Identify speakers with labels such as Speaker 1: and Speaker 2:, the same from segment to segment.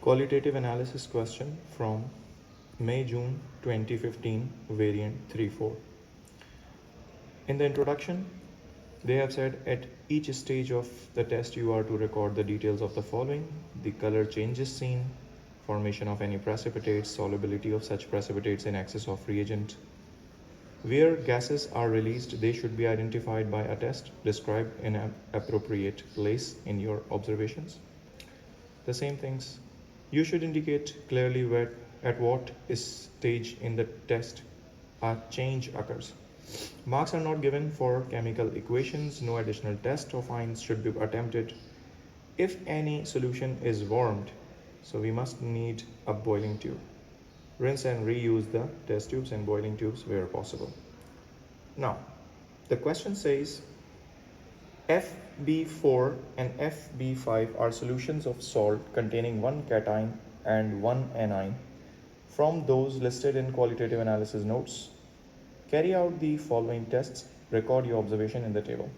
Speaker 1: Qualitative analysis question from May-June 2015, variant 3-4. In the introduction, they have said at each stage of the test you are to record the details of the following: the color changes seen, formation of any precipitates, solubility of such precipitates in excess of reagent. Where gases are released, they should be identified by a test described in an appropriate place in your observations. The same things. You should indicate clearly at what stage in the test a change occurs. Marks are not given for chemical equations. No additional test or finds should be attempted. If any solution is warmed, so we must need a boiling tube. Rinse and reuse the test tubes and boiling tubes where possible. Now, the question says FB4 and FB5 are solutions of salt containing one cation and one anion from those listed in qualitative analysis notes. Carry out the following tests. Record your observation in the table.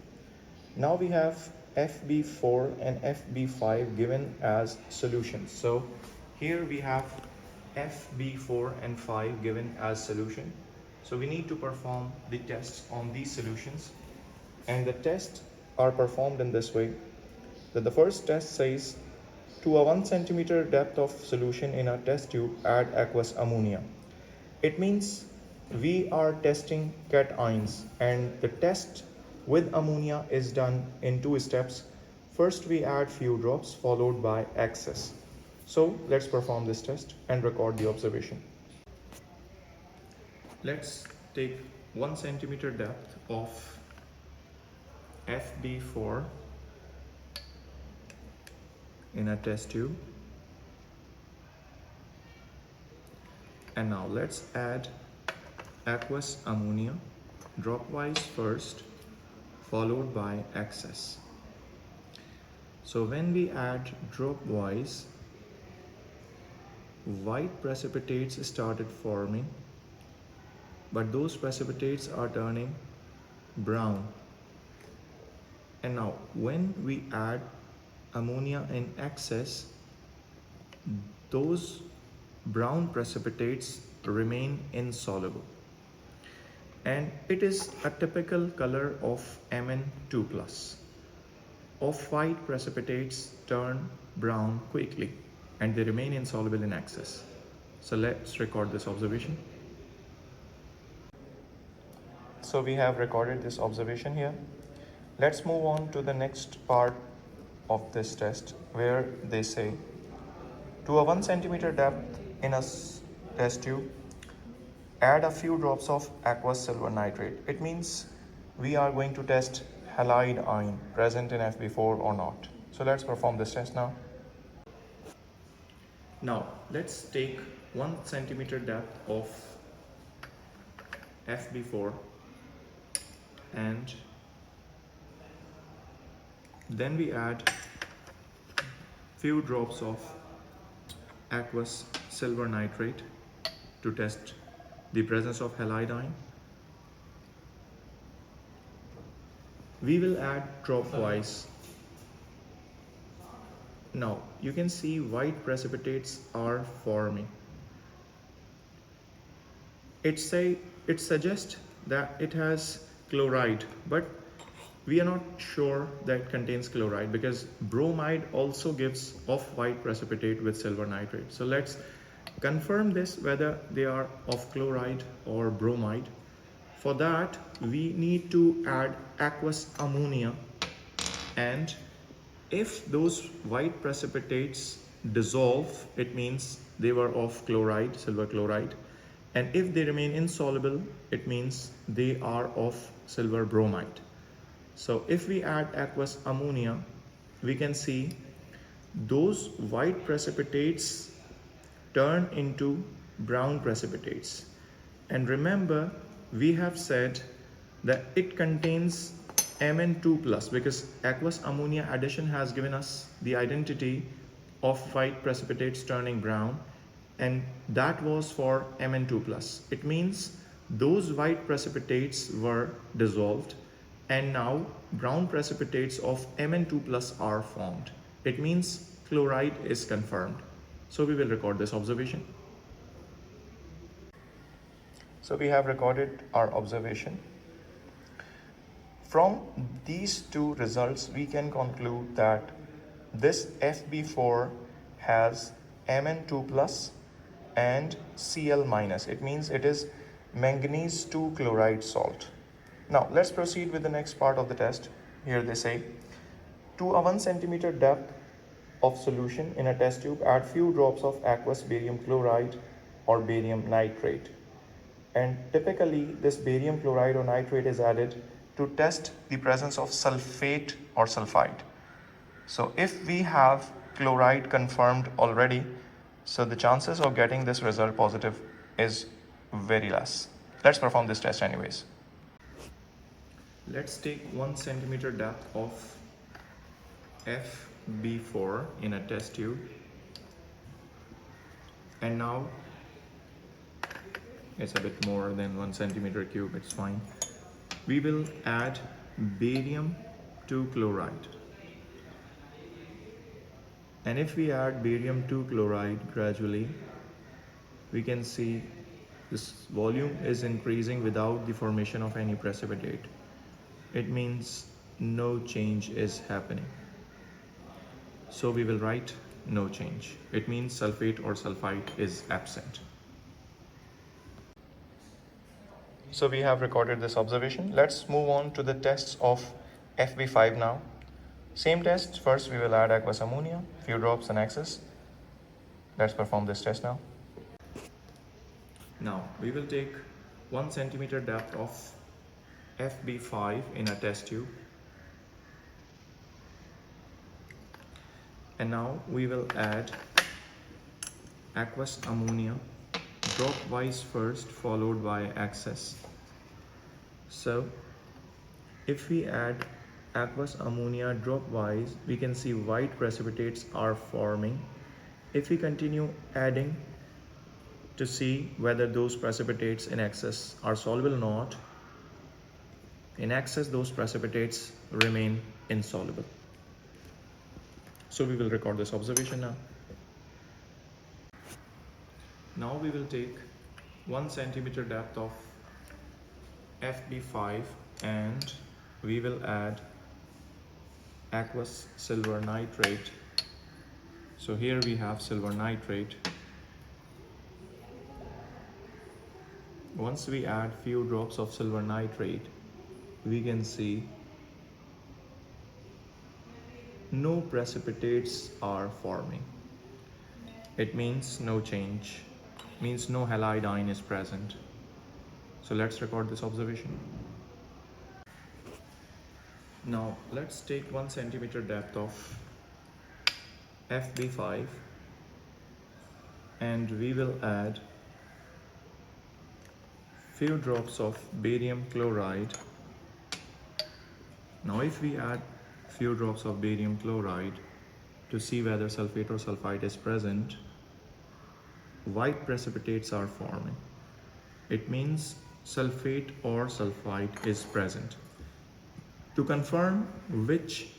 Speaker 1: Now we have FB4 and FB5 given as solutions. So here we have FB4 and 5 given as solution. So we need to perform the tests on these solutions, and the tests are performed in this way. That the first test says, to a 1 centimeter depth of solution in a test tube, add aqueous ammonia. It means we are testing cations, and the test with ammonia is done in 2 steps. First we add few drops followed by excess. So let's perform this test and record the observation. Let's take 1 centimeter depth of FB4 in a test tube, and now let's add aqueous ammonia dropwise first, followed by excess. So when we add dropwise, white precipitates started forming, but those precipitates are turning brown. And now when we add ammonia in excess, those brown precipitates remain insoluble, and it is a typical color of Mn2+. Off-white precipitates turn brown quickly and they remain insoluble in excess. So let's record this observation. So we have recorded this observation here. Let's move on to the next part of this test, where they say, to a 1 centimeter depth in a test tube, add a few drops of aqueous silver nitrate. It means we are going to test halide ion present in FB4 or not. So let's perform this test now. Now let's take 1 centimeter depth of FB4 and then we add few drops of aqueous silver nitrate to test the presence of halide ion. We will add dropwise. Now you can see white precipitates are forming. It suggests that it has chloride, but we are not sure that it contains chloride, because bromide also gives off-white precipitate with silver nitrate. So let's confirm this, whether they are of chloride or bromide. For that we need to add aqueous ammonia, and if those white precipitates dissolve, it means they were of chloride, silver chloride, and if they remain insoluble, it means they are of silver bromide. So if we add aqueous ammonia, we can see those white precipitates turn into brown precipitates. And remember, we have said that it contains Mn2+, because aqueous ammonia addition has given us the identity of white precipitates turning brown, and that was for Mn2+. It means those white precipitates were dissolved, and now brown precipitates of Mn2+ are formed. It means chloride is confirmed. So we will record this observation. So we have recorded our observation. From these two results, we can conclude that this FB4 has Mn2 plus and Cl minus. It means it is manganese 2 chloride salt. Now let's proceed with the next part of the test. Here they say, to a 1 centimeter depth of solution in a test tube, add few drops of aqueous barium chloride or barium nitrate. And typically this barium chloride or nitrate is added to test the presence of sulfate or sulfide. So if we have chloride confirmed already, so the chances of getting this result positive is very less. Let's perform this test anyways. Let's take 1 centimeter depth of FB4 in a test tube. And now it's a bit more than 1 centimeter cube, it's fine. We will add barium 2 chloride. And if we add barium 2 chloride gradually, we can see this volume is increasing without the formation of any precipitate. It means no change is happening. So we will write no change. It means sulfate or sulfite is absent. So we have recorded this observation. Let's move on to the tests of FB5 now. Same test. First we will add aqueous ammonia, few drops and excess. Let's perform this test now. Now we will take 1 centimeter depth of FB5 in a test tube. And now we will add aqueous ammonia drop-wise first, followed by excess. So if we add aqueous ammonia drop-wise, we can see white precipitates are forming. If we continue adding to see whether those precipitates in excess are soluble or not, in excess those precipitates remain insoluble. So we will record this observation now. Now we will take 1 centimeter depth of FB5 and we will add aqueous silver nitrate. So here we have silver nitrate. Once we add few drops of silver nitrate, we can see no precipitates are forming. It means no change, means no halide ion is present. So let's record this observation. Now let's take 1 centimeter depth of FB5 and we will add few drops of barium chloride. Now if we add few drops of barium chloride to see whether sulfate or sulfite is present, white precipitates are forming. It means sulfate or sulfite is present. To confirm which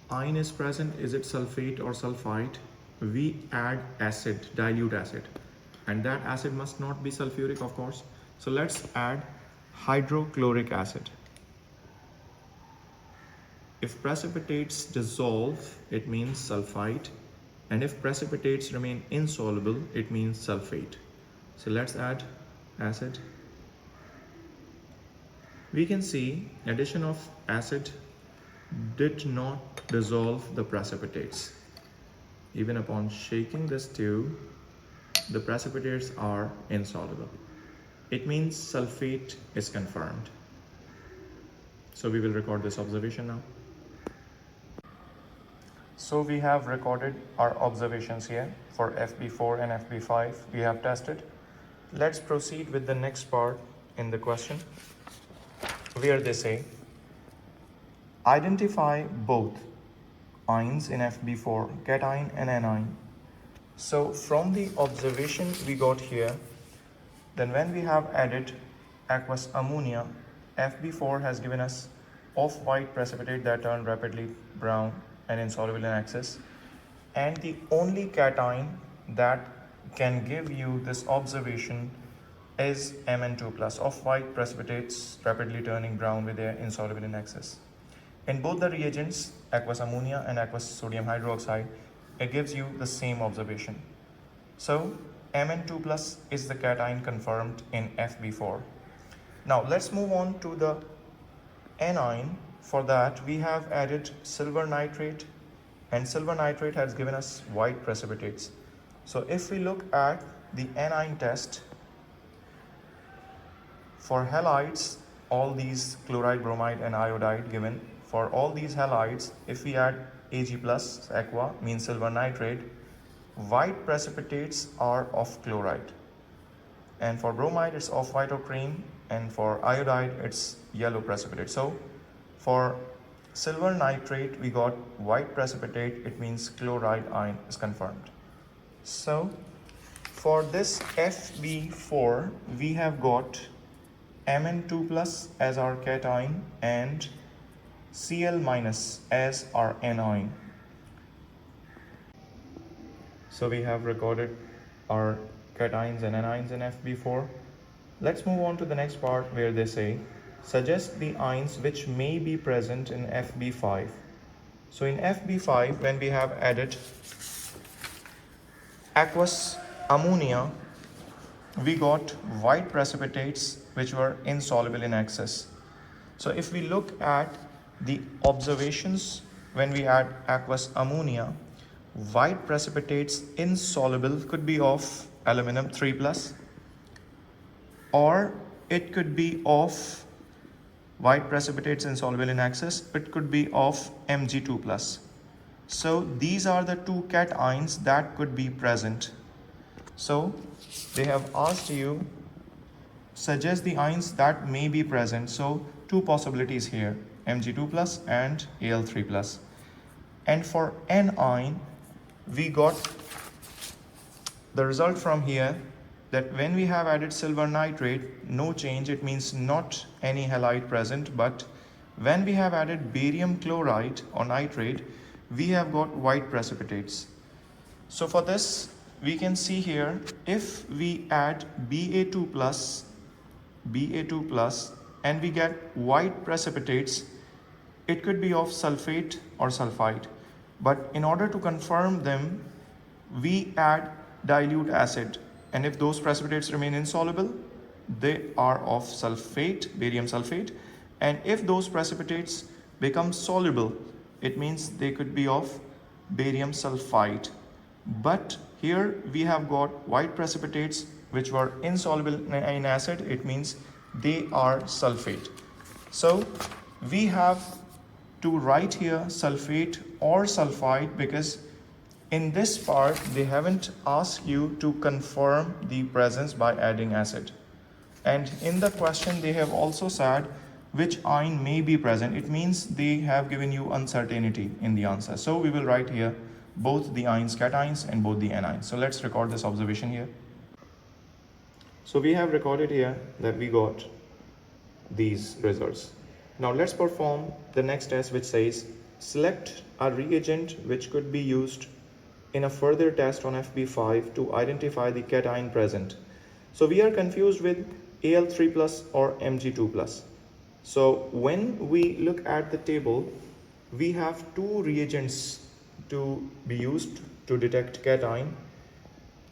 Speaker 1: ion is present, is it sulfate or sulfite, we add acid, dilute acid, and that acid must not be sulfuric, of course. So let's add hydrochloric acid. If precipitates dissolve, it means sulfite, and if precipitates remain insoluble, it means sulfate. So let's add acid. We can see addition of acid did not dissolve the precipitates. Even upon shaking this tube, the precipitates are insoluble. It means sulfate is confirmed. So we will record this observation now. So we have recorded our observations here for FB4 and FB5 we have tested. Let's proceed with the next part in the question, where they say, identify both ions in FB4, cation and anion. So from the observation we got here, then when we have added aqueous ammonia, FB4 has given us off-white precipitate that turn rapidly brown and insoluble in excess, and the only cation that can give you this observation is Mn2 plus. Off-white precipitates rapidly turning brown with air insoluble in excess. In both the reagents, aqueous ammonia and aqueous sodium hydroxide, it gives you the same observation. So Mn2 plus is the cation confirmed in FB4. Now let's move on to the anion. For that we have added silver nitrate, and silver nitrate has given us white precipitates. So if we look at the anion test for halides, all these chloride, bromide and iodide given, for all these halides, if we add Ag plus aqua means silver nitrate, white precipitates are of chloride, and for bromide it's of white or cream, and for iodide it's yellow precipitate. So for silver nitrate we got white precipitate, it means chloride ion is confirmed. So for this FB4 we have got Mn2 plus as our cation and Cl minus as our anion. So we have recorded our cations and anions in FB4. Let's move on to the next part where they say, suggest the ions which may be present in FB5. So in FB5, when we have added aqueous ammonia, we got white precipitates which were insoluble in excess. So if we look at the observations when we add aqueous ammonia, white precipitates insoluble could be of aluminum 3 plus, or it could be of white precipitates insoluble in excess, it could be of Mg2 plus. So these are the two cations that could be present. So they have asked you suggest the ions that may be present. So two possibilities here, Mg2 plus and Al3 plus. And for anion, we got the result from here that when we have added silver nitrate, no change, it means not any halide present, but when we have added barium chloride or nitrate, we have got white precipitates. So for this, we can see here, if we add Ba2 plus, and we get white precipitates, it could be of sulfate or sulfide. But in order to confirm them, we add dilute acid. And if those precipitates remain insoluble, they are of sulfate, barium sulfate. And if those precipitates become soluble, it means they could be of barium sulfide. But here we have got white precipitates which were insoluble in acid, it means they are sulfate. So we have to write here sulfate or sulfide because in this part they haven't asked you to confirm the presence by adding acid. And in the question they have also said which ion may be present. It means they have given you uncertainty in the answer. So we will write here both the ions, cations, and both the anions. So let's record this observation here. So we have recorded here that we got these results. Now let's perform the next test, which says select a reagent which could be used in a further test on FB5 to identify the cation present. So we are confused with Al3 plus or Mg2 plus. So when we look at the table, we have two reagents to be used to detect cation.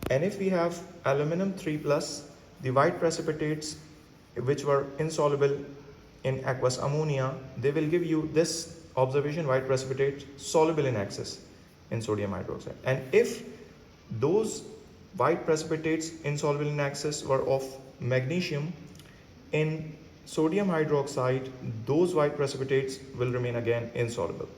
Speaker 1: And if we have aluminum 3 plus, the white precipitates which were insoluble in aqueous ammonia, they will give you this observation, white precipitate soluble in excess in sodium hydroxide. And if those white precipitates insoluble in excess were of magnesium, in sodium hydroxide, those white precipitates will remain again insoluble.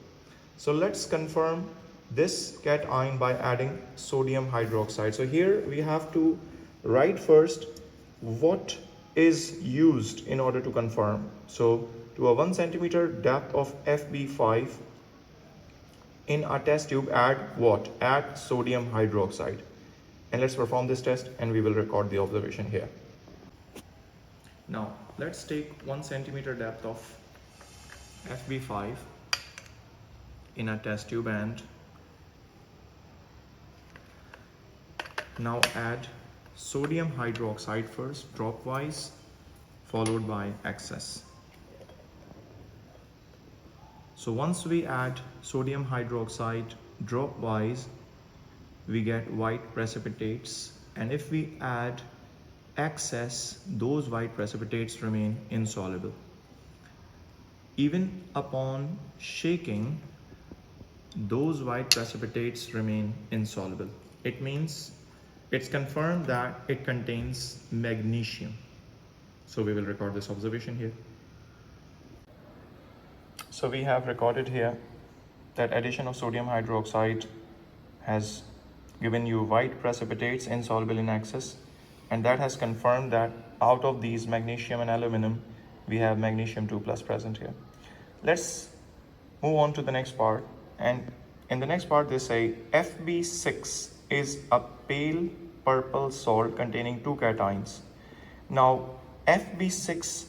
Speaker 1: So let's confirm this cation by adding sodium hydroxide. So here we have to write first what is used in order to confirm. So to a 1 centimeter depth of FB5 in a test tube, add what? Add sodium hydroxide. And let's perform this test and we will record the observation here. Now let's take 1 centimeter depth of FB5 in a test tube and Now add sodium hydroxide first, dropwise, followed by excess. So once we add sodium hydroxide dropwise, we get white precipitates, and if we add excess, those white precipitates remain insoluble. Even upon shaking, those white precipitates remain insoluble. It means it's confirmed that it contains magnesium. So we will record this observation here. So we have recorded here that addition of sodium hydroxide has given you white precipitates insoluble in excess, and that has confirmed that out of these magnesium and aluminum, we have magnesium 2 plus present here. Let's move on to the next part, and in the next part they say FB6 is a pale purple salt containing 2 cations. Now FB6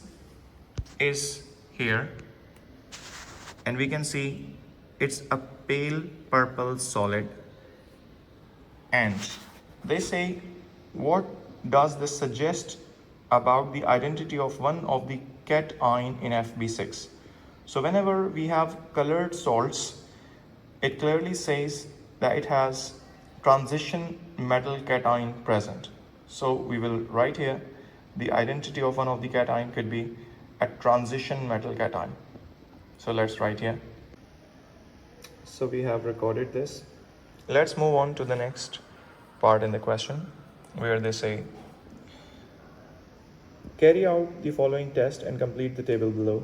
Speaker 1: is here, and we can see it's a pale purple solid, and they say, what does this suggest about the identity of one of the cation in FB6? So whenever we have colored salts, it clearly says that it has transition metal cation present. So we will write here the identity of one of the cation could be a transition metal cation. So let's write here. So we have recorded this. Let's move on to the next part in the question, where they say, carry out the following test and complete the table below.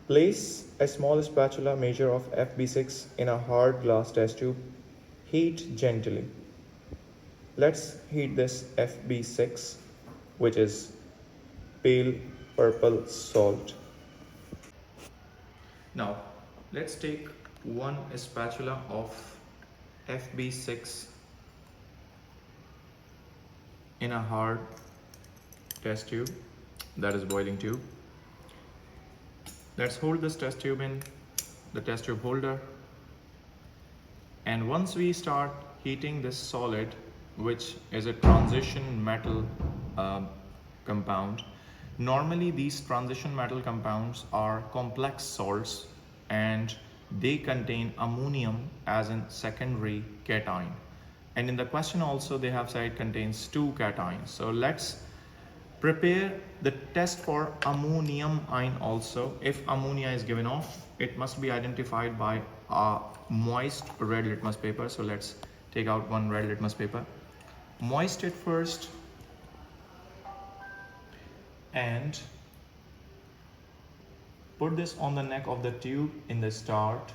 Speaker 1: Place a small spatula measure of FB6 in a hard glass test tube. Heat gently. Let's heat this FB6, which is pale purple salt. Now, let's take one spatula of FB6 in a hard test tube, that is boiling tube. Let's hold this test tube in the test tube holder, and once we start heating this solid, which is a transition metal compound, normally these transition metal compounds are complex salts and they contain ammonium as a secondary cation, and in the question also they have said it contains 2 cations. So let's prepare the test for ammonium ion also. If ammonia is given off, it must be identified by a moist red litmus paper. So let's take out one red litmus paper, moist it first, and put this on the neck of the tube in the start,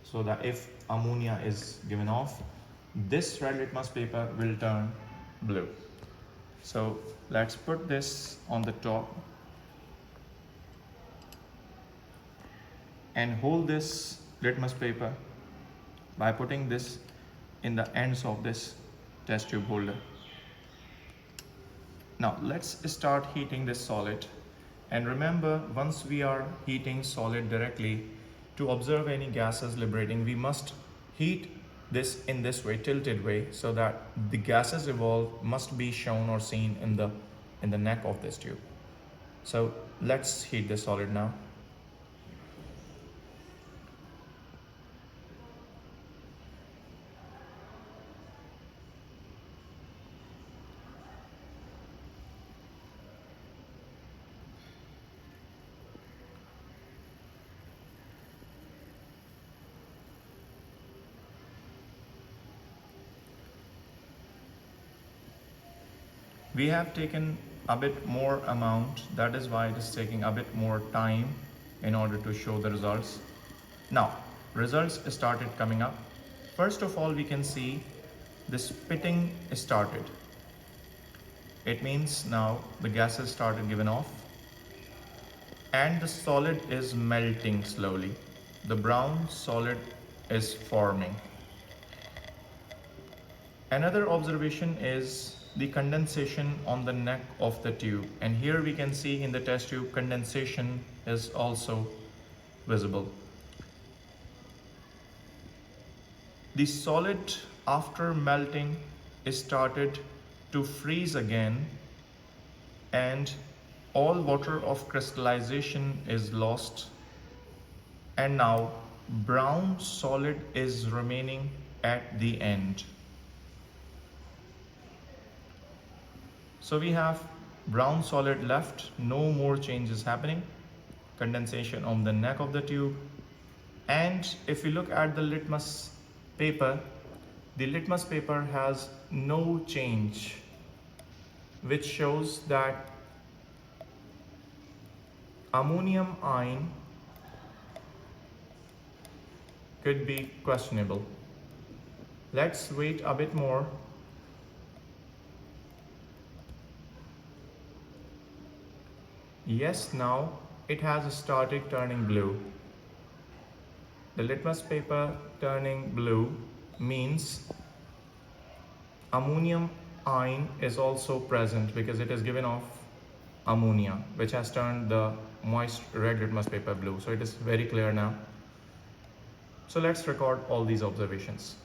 Speaker 1: so that if ammonia is given off, this red litmus paper will turn blue. So let's put this on the top and hold this litmus paper by putting this in the ends of this test tube holder. Now let's start heating this solid, and remember, once we are heating solid directly, to observe any gases liberating, we must heat this in this way, tilted way, so that the gases evolved must be shown or seen in the neck of this tube. So let's heat this solid now. We have taken a bit more amount, that is why it is taking a bit more time in order to show the results. Now, results started coming up. First of all, we can see the spitting started. It means now the gases started giving off, and the solid is melting slowly. The brown solid is forming. Another observation is the condensation on the neck of the tube, and here we can see in the test tube condensation is also visible. The solid after melting it started to freeze again, and all water of crystallization is lost, and now brown solid is remaining at the end. So we have brown solid left, no more changes happening, condensation on the neck of the tube. And if we look at the litmus paper, the litmus paper has no change, which shows that ammonium ion could be questionable. Let's wait a bit more. Yes, now it has started turning blue. The litmus paper turning blue means ammonium ion is also present because it is given off ammonia, which has turned the moist red litmus paper blue. So it is very clear now. So let's record all these observations.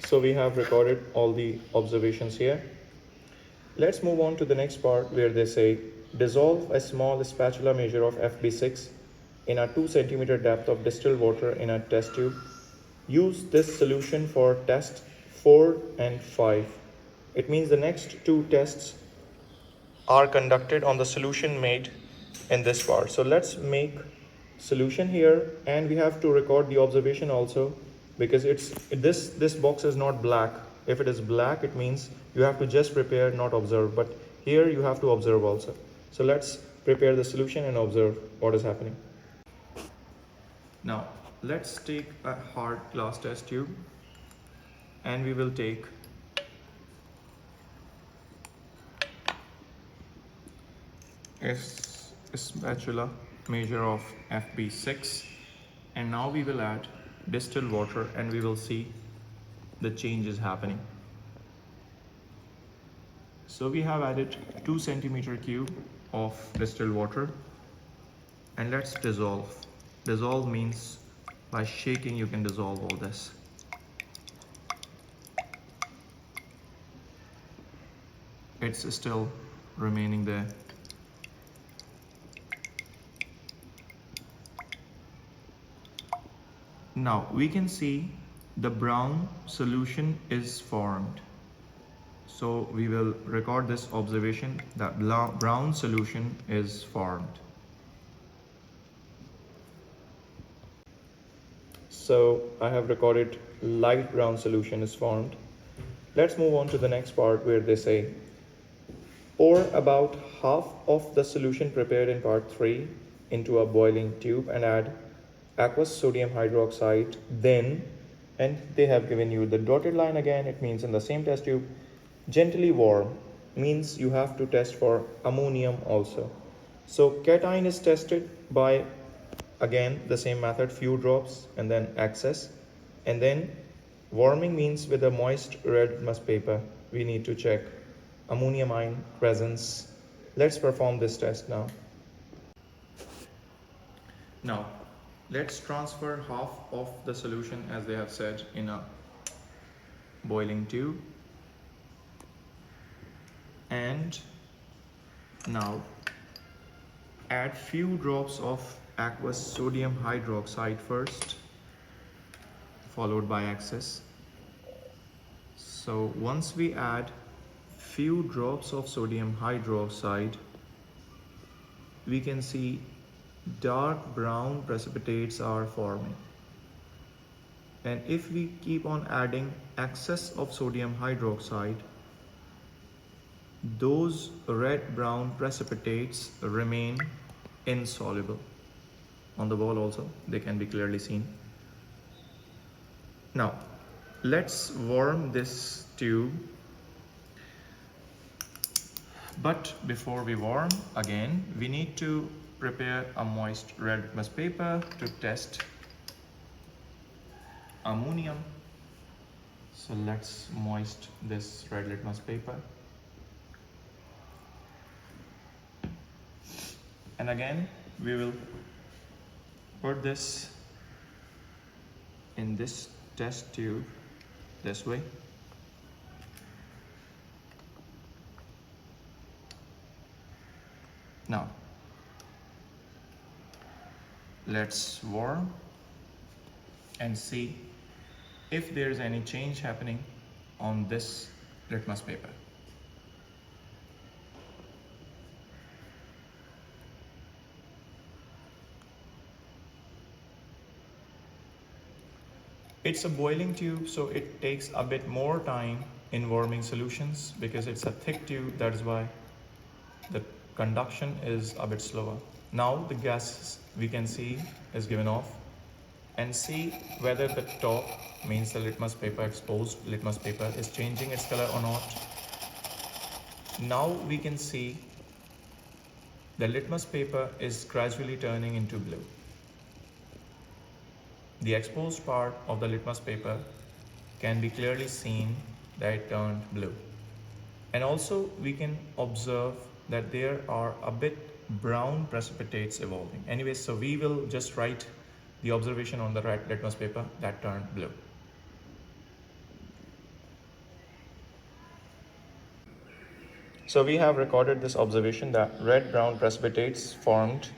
Speaker 1: So we have recorded all the observations here. Let's move on to the next part where they say dissolve a small spatula measure of FB6 in a 2 cm depth of distilled water in a test tube. Use this solution for test 4 and 5. It means the next two tests are conducted on the solution made in this part. So let's make solution here, and we have to record the observation also, because this box is not black. If it is black, it means you have to just prepare, not observe, but here you have to observe also. So let's prepare the solution and observe what is happening. Now let's take a hard glass test tube, and we will take a spatula measure of FB6, and now we will add distilled water and we will see the changes happening. So we have added 2 cm³ of distilled water, and let's dissolve. Dissolve means by shaking you can dissolve all this. It's still remaining there. Now we can see the brown solution is formed. So we will record this observation that brown solution is formed. So I have recorded light brown solution is formed. Let's move on to the next part where they say pour about half of the solution prepared in part 3 into a boiling tube and add aqueous sodium hydroxide, then, and they have given you the dotted line again, it means in the same test tube, gently warm, means you have to test for ammonium also. So cation is tested by, again, the same method, few drops and then excess, and then warming means with a moist red litmus paper, we need to check ammonium ion presence. Let's perform this test now. Now, let's transfer half of the solution, as they have said, in a boiling tube. And now add few drops of aqueous sodium hydroxide first, followed by excess. So once we add few drops of sodium hydroxide, we can see dark brown precipitates are forming. And if we keep on adding excess of sodium hydroxide, those red brown precipitates remain insoluble. On the wall also they can be clearly seen. Now let's warm this tube, but before we warm, again we need to prepare a moist red litmus paper to test ammonium. So let's moist this red litmus paper, and again we will put this in this test tube this way. Now let's warm and see if there is any change happening on this litmus paper. It's a boiling tube, so it takes a bit more time in warming solutions because it's a thick tube. That is why the conduction is a bit slower. Now the gas we can see is given off, and see whether the top, means the litmus paper, exposed litmus paper, is changing its color or not. Now we can see the litmus paper is gradually turning into blue. The exposed part of the litmus paper can be clearly seen that it turned blue. And also we can observe that there are a bit brown precipitates evolving. Anyways, so we will just write the observation on the right litmus paper that turned blue. So we have recorded this observation that red-brown precipitates formed,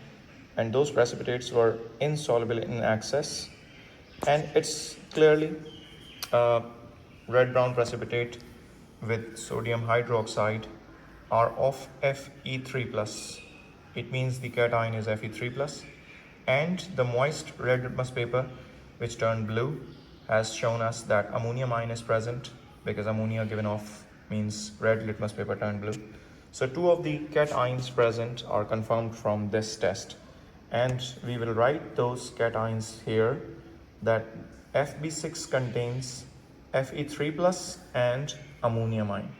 Speaker 1: and those precipitates were insoluble in excess, and it's clearly red-brown precipitate with sodium hydroxide are of Fe3+. It means the cation is Fe3+, and the moist red litmus paper which turned blue has shown us that ammonium ion is present, because ammonia given off means red litmus paper turned blue. So two of the cations present are confirmed from this test, and we will write those cations here, that FB6 contains Fe3+ and ammonium ion.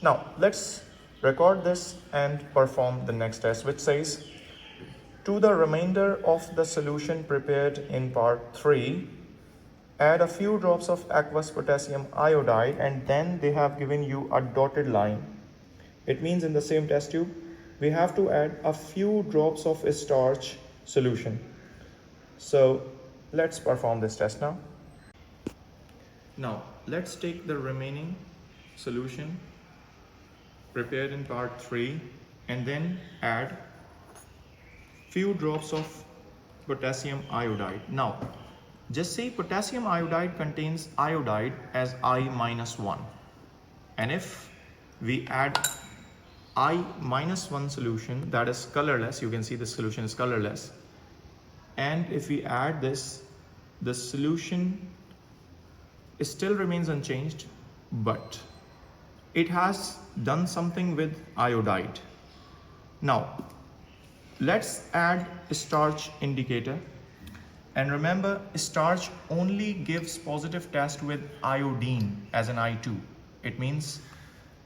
Speaker 1: Now let's record this and perform the next test, which says, to the remainder of the solution prepared in part 3, add a few drops of aqueous potassium iodide, and then they have given you a dotted line. It means in the same test tube, we have to add a few drops of starch solution. So let's perform this test now. Now let's take the remaining solution prepared in part 3 and then add few drops of potassium iodide. Now just say potassium iodide contains iodide as I-1, and if we add I-1 solution that is colorless, you can see the solution is colorless, and if we add this, the solution still remains unchanged, but it has done something with iodide. Now let's add a starch indicator, and remember, starch only gives positive test with iodine as an I2. It means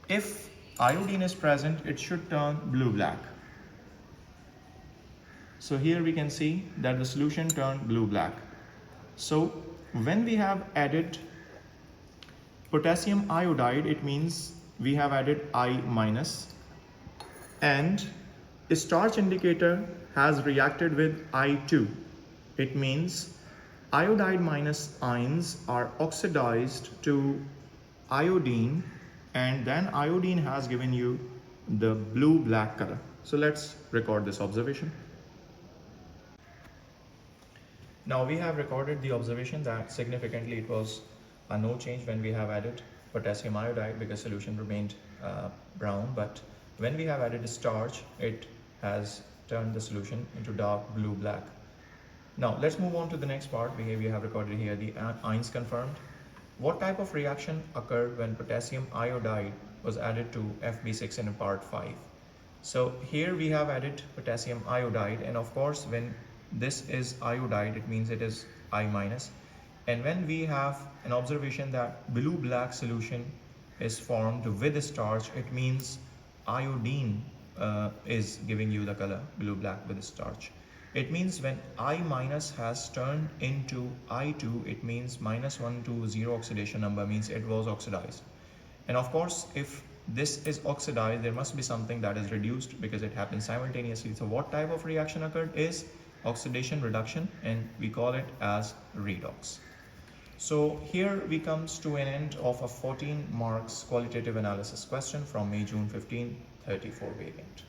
Speaker 1: if iodine is present, it should turn blue-black. So here we can see that the solution turned blue-black. So when we have added potassium iodide, it means we have added I-, and starch indicator has reacted with I2. It means iodide minus ions are oxidized to iodine, and then iodine has given you the blue-black color. So let's record this observation. Now we have recorded the observation that significantly it was a no change when we have added potassium iodide, because solution remained brown, but when we have added starch, it has turned the solution into dark blue-black. Now let's move on to the next part. We have recorded here the ions confirmed. What type of reaction occurred when potassium iodide was added to FB6 in part 5? So here we have added potassium iodide, and of course when this is iodide, it means it is I-. And when we have an observation that blue-black solution is formed with starch, it means iodine is giving you the color blue-black with starch. It means when I- has turned into I2, it means -1 to 0 oxidation number, means it was oxidized. And of course, if this is oxidized, there must be something that is reduced because it happens simultaneously. So what type of reaction occurred is oxidation reduction, and we call it as redox. So here we comes to an end of a 14 marks qualitative analysis question from May June 15 34 variant.